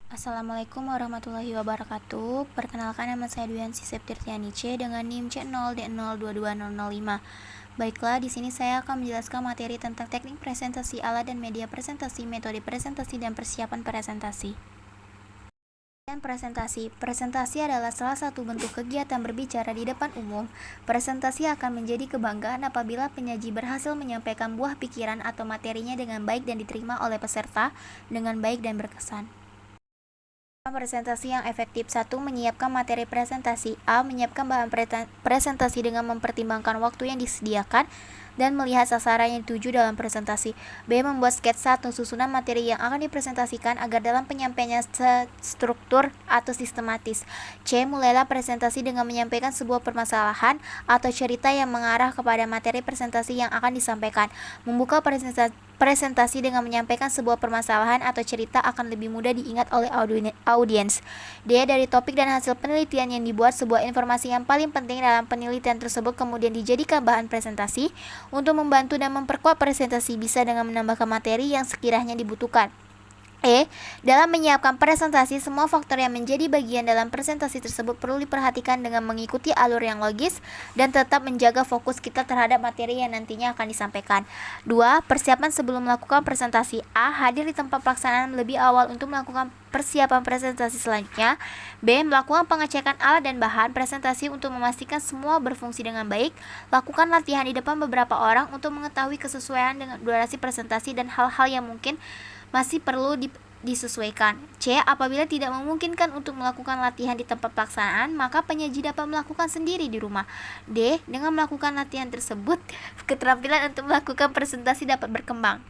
Assalamualaikum warahmatullahi wabarakatuh. Perkenalkan, nama saya Dwiansi Septirtiani C dengan NIM C0D022005. Baiklah, di sini saya akan menjelaskan materi tentang teknik presentasi, alat dan media presentasi, metode presentasi dan persiapan presentasi. Dan presentasi adalah salah satu bentuk kegiatan berbicara di depan umum. Presentasi akan menjadi kebanggaan apabila penyaji berhasil menyampaikan buah pikiran atau materinya dengan baik dan diterima oleh peserta dengan baik dan berkesan. Presentasi yang efektif. 1. Menyiapkan materi presentasi. A. Menyiapkan bahan presentasi dengan mempertimbangkan waktu yang disediakan dan melihat sasaran yang dituju dalam presentasi. B. Membuat sketsa atau susunan materi yang akan dipresentasikan agar dalam penyampaiannya struktur atau sistematis. C. Mulailah presentasi dengan menyampaikan sebuah permasalahan atau cerita yang mengarah kepada materi presentasi yang akan disampaikan. Membuka presentasi dengan menyampaikan sebuah permasalahan atau cerita akan lebih mudah diingat oleh audiens. D. Dari topik dan hasil penelitian yang dibuat, sebuah informasi yang paling penting dalam penelitian tersebut kemudian dijadikan bahan presentasi. Untuk membantu dan memperkuat presentasi bisa dengan menambahkan materi yang sekiranya dibutuhkan. E. Dalam menyiapkan presentasi, semua faktor yang menjadi bagian dalam presentasi tersebut perlu diperhatikan dengan mengikuti alur yang logis dan tetap menjaga fokus kita terhadap materi yang nantinya akan disampaikan. 2. Persiapan sebelum melakukan presentasi. A. Hadir di tempat pelaksanaan lebih awal untuk melakukan persiapan presentasi selanjutnya. B. Melakukan pengecekan alat dan bahan presentasi untuk memastikan semua berfungsi dengan baik. Lakukan latihan di depan beberapa orang untuk mengetahui kesesuaian dengan durasi presentasi dan hal-hal yang mungkin masih perlu disesuaikan. C. Apabila tidak memungkinkan untuk melakukan latihan di tempat pelaksanaan, maka penyaji dapat melakukan sendiri di rumah. D. Dengan melakukan latihan tersebut, keterampilan untuk melakukan presentasi dapat berkembang.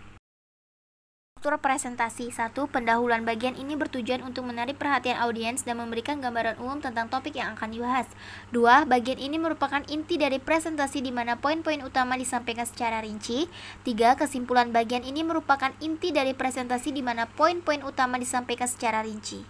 Struktur presentasi. 1. Pendahuluan. Bagian ini bertujuan untuk menarik perhatian audiens dan memberikan gambaran umum tentang topik yang akan dibahas. 2. Bagian ini merupakan inti dari presentasi di mana poin-poin utama disampaikan secara rinci. 3. Kesimpulan. Bagian ini merupakan inti dari presentasi di mana poin-poin utama disampaikan secara rinci.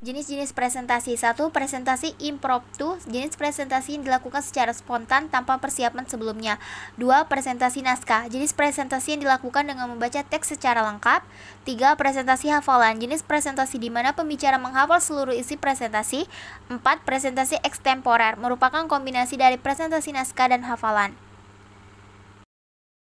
Jenis-jenis presentasi. 1. Presentasi impromptu. Jenis presentasi yang dilakukan secara spontan tanpa persiapan sebelumnya. 2. Presentasi naskah. Jenis presentasi yang dilakukan dengan membaca teks secara lengkap. 3. Presentasi hafalan. Jenis presentasi di mana pembicara menghafal seluruh isi presentasi. 4. Presentasi ekstemporer. Merupakan kombinasi dari presentasi naskah dan hafalan.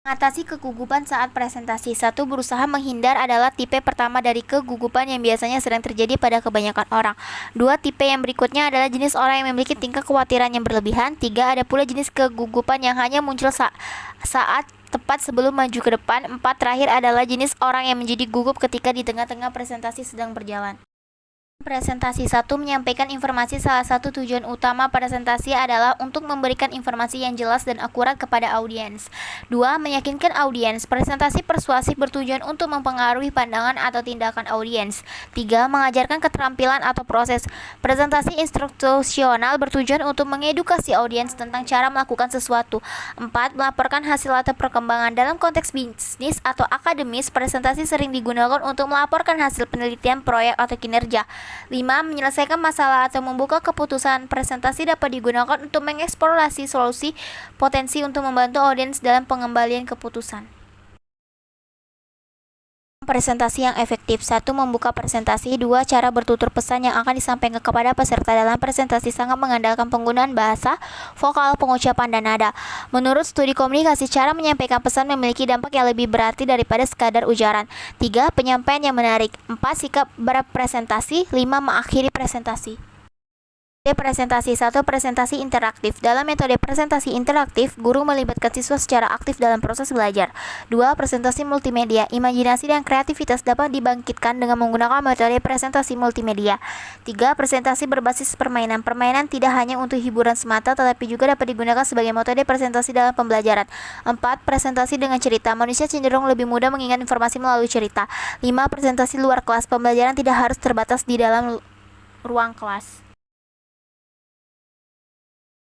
Mengatasi kegugupan saat presentasi. 1. Berusaha menghindar adalah tipe pertama dari kegugupan yang biasanya sering terjadi pada kebanyakan orang. 2. Tipe yang berikutnya adalah jenis orang yang memiliki tingkah kekhawatiran yang berlebihan. 3. Ada pula jenis kegugupan yang hanya muncul saat tepat sebelum maju ke depan. 4. Terakhir adalah jenis orang yang menjadi gugup ketika di tengah-tengah presentasi sedang berjalan. Presentasi. 1. Menyampaikan informasi. Salah satu tujuan utama presentasi adalah untuk memberikan informasi yang jelas dan akurat kepada audiens. 2. Meyakinkan audiens. Presentasi persuasif bertujuan untuk mempengaruhi pandangan atau tindakan audiens. 3. Mengajarkan keterampilan atau proses. Presentasi instruksional bertujuan untuk mengedukasi audiens tentang cara melakukan sesuatu. 4. Melaporkan hasil atau perkembangan. Dalam konteks bisnis atau akademis, presentasi sering digunakan untuk melaporkan hasil penelitian, proyek, atau kinerja. 5. Menyelesaikan masalah atau membuka keputusan. Presentasi dapat digunakan untuk mengeksplorasi solusi potensi untuk membantu audiens dalam pengembalian keputusan. Presentasi yang efektif. 1. Membuka presentasi. 2. Cara bertutur pesan yang akan disampaikan kepada peserta dalam presentasi sangat mengandalkan penggunaan bahasa, vokal, pengucapan, dan nada. Menurut studi komunikasi, cara menyampaikan pesan memiliki dampak yang lebih berarti daripada sekadar ujaran. 3. Penyampaian yang menarik. 4. Sikap berpresentasi. 5. Mengakhiri presentasi. Presentasi. 1. Presentasi interaktif. Dalam metode presentasi interaktif, guru melibatkan siswa secara aktif dalam proses belajar. 2. Presentasi multimedia. Imajinasi dan kreativitas dapat dibangkitkan dengan menggunakan metode presentasi multimedia. 3. Presentasi berbasis permainan. Permainan tidak hanya untuk hiburan semata, tetapi juga dapat digunakan sebagai metode presentasi dalam pembelajaran. 4. Presentasi dengan cerita. Manusia cenderung lebih mudah mengingat informasi melalui cerita. 5. Presentasi luar kelas. Pembelajaran tidak harus terbatas di dalam ruang kelas.